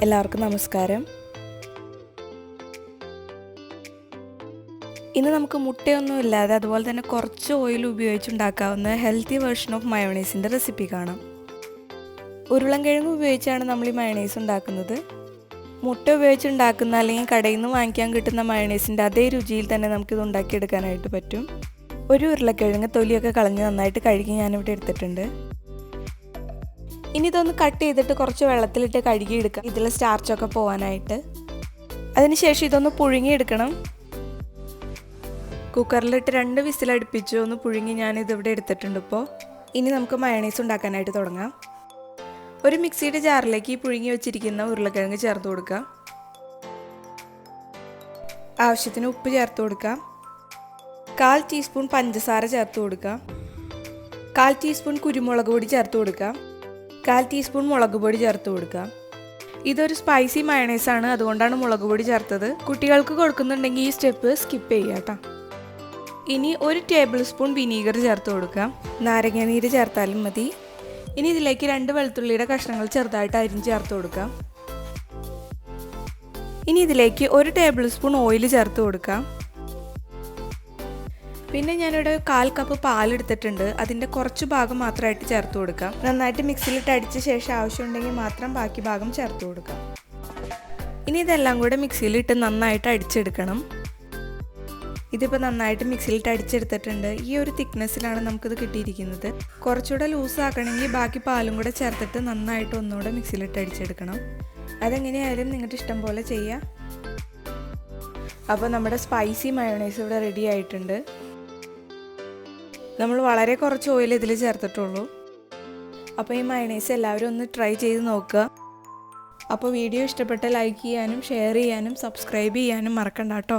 എല്ലാവർക്കും നമസ്കാരം. ഇന്ന് നമുക്ക് മുട്ടയൊന്നും ഇല്ലാതെ അതുപോലെ തന്നെ കുറച്ച് ഓയിൽ ഉപയോഗിച്ചുണ്ടാക്കാവുന്ന ഹെൽത്തി വേർഷൻ ഓഫ് മയോണൈസിൻ്റെ റെസിപ്പി കാണാം. ഉരുളൻകിഴങ്ങ് ഉപയോഗിച്ചാണ് നമ്മൾ ഈ മയോണൈസ് ഉണ്ടാക്കുന്നത്. മുട്ട ഉപയോഗിച്ചുണ്ടാക്കുന്ന അല്ലെങ്കിൽ കടയിൽ നിന്ന് വാങ്ങിക്കാൻ കിട്ടുന്ന മയോണൈസിൻ്റെ അതേ രുചിയിൽ തന്നെ നമുക്കിത് ഉണ്ടാക്കിയെടുക്കാനായിട്ട് പറ്റും. ഒരു ഉരുളക്കിഴങ്ങ് തൊലിയൊക്കെ കളഞ്ഞ് നന്നായിട്ട് കഴുകി ഞാനിവിടെ എടുത്തിട്ടുണ്ട്. ഇനി ഇതൊന്ന് കട്ട് ചെയ്തിട്ട് കുറച്ച് വെള്ളത്തിലിട്ട് കഴുകിയെടുക്കാം, ഇതിലെ സ്റ്റാർച്ചൊക്കെ പോകാനായിട്ട്. അതിനുശേഷം ഇതൊന്ന് പുഴുങ്ങിയെടുക്കണം. കുക്കറിലിട്ട് 2 വിസിലടുപ്പിച്ച് ഒന്ന് പുഴുങ്ങി ഞാനിതിവിടെ എടുത്തിട്ടുണ്ട്. ഇപ്പോൾ ഇനി നമുക്ക് മയോണൈസ് ഉണ്ടാക്കാനായിട്ട് തുടങ്ങാം. ഒരു മിക്സിയുടെ ജാറിലേക്ക് ഈ പുഴുങ്ങി വെച്ചിരിക്കുന്ന ഉരുളക്കിഴങ്ങ് ചേർത്ത് കൊടുക്കാം. ആവശ്യത്തിന് ഉപ്പ് ചേർത്ത് കൊടുക്കാം. 1/4 ടീസ്പൂൺ പഞ്ചസാര ചേർത്ത് കൊടുക്കാം. 1/4 ടീസ്പൂൺ കുരുമുളക് പൊടി ചേർത്ത് കൊടുക്കാം. 1/4 ടീസ്പൂൺ മുളക് പൊടി ചേർത്ത് കൊടുക്കാം. ഇതൊരു സ്പൈസി മയോണൈസാണ്, അതുകൊണ്ടാണ് മുളക് പൊടി ചേർത്തത്. കുട്ടികൾക്ക് കൊടുക്കുന്നുണ്ടെങ്കിൽ ഈ സ്റ്റെപ്പ് സ്കിപ്പ് ചെയ്യുക കേട്ടോ. ഇനി 1 ടേബിൾ സ്പൂൺ വിനീഗർ ചേർത്ത് കൊടുക്കാം. നാരങ്ങ നീര് ചേർത്താലും മതി. ഇനി ഇതിലേക്ക് 2 വെളുത്തുള്ളിയുടെ കഷ്ണങ്ങൾ ചെറുതായിട്ട് അരിഞ്ഞ് ചേർത്ത് കൊടുക്കാം. ഇനി ഇതിലേക്ക് 1 ടേബിൾ സ്പൂൺ ഓയിൽ ചേർത്ത് കൊടുക്കാം. പിന്നെ ഞാനിവിടെ 1/4 കപ്പ് പാലെടുത്തിട്ടുണ്ട്. അതിൻ്റെ കുറച്ച് ഭാഗം മാത്രമായിട്ട് ചേർത്ത് കൊടുക്കാം. നന്നായിട്ട് മിക്സിയിലിട്ട് അടിച്ച ശേഷം ആവശ്യമുണ്ടെങ്കിൽ മാത്രം ബാക്കി ഭാഗം ചേർത്ത് കൊടുക്കാം. ഇനി ഇതെല്ലാം കൂടെ മിക്സിയിലിട്ട് നന്നായിട്ട് അടിച്ചെടുക്കണം. ഇതിപ്പോൾ നന്നായിട്ട് മിക്സിയിലിട്ട് അടിച്ചെടുത്തിട്ടുണ്ട്. ഈ ഒരു തിക്നെസ്സിലാണ് നമുക്കിത് കിട്ടിയിരിക്കുന്നത്. കുറച്ചുകൂടെ ലൂസ് ആക്കണമെങ്കിൽ ബാക്കി പാലും കൂടെ ചേർത്തിട്ട് നന്നായിട്ട് ഒന്നുകൂടെ മിക്സിയിലിട്ട് അടിച്ചെടുക്കണം. അതെങ്ങനെയായാലും നിങ്ങളുടെ ഇഷ്ടം പോലെ ചെയ്യുക. അപ്പോൾ നമ്മുടെ സ്പൈസി മയോണൈസ് ഇവിടെ റെഡി ആയിട്ടുണ്ട്. നമ്മൾ വളരെ കുറച്ച് ഓയിൽ ഇതിൽ ചേർത്തിട്ടുള്ളൂ. അപ്പോൾ ഈ മയോണൈസ് എല്ലാവരും ഒന്ന് ട്രൈ ചെയ്ത് നോക്കുക. അപ്പോൾ വീഡിയോ ഇഷ്ടപ്പെട്ട ലൈക്ക് ചെയ്യാനും ഷെയർ ചെയ്യാനും സബ്സ്ക്രൈബ് ചെയ്യാനും മറക്കണ്ട കേട്ടോ.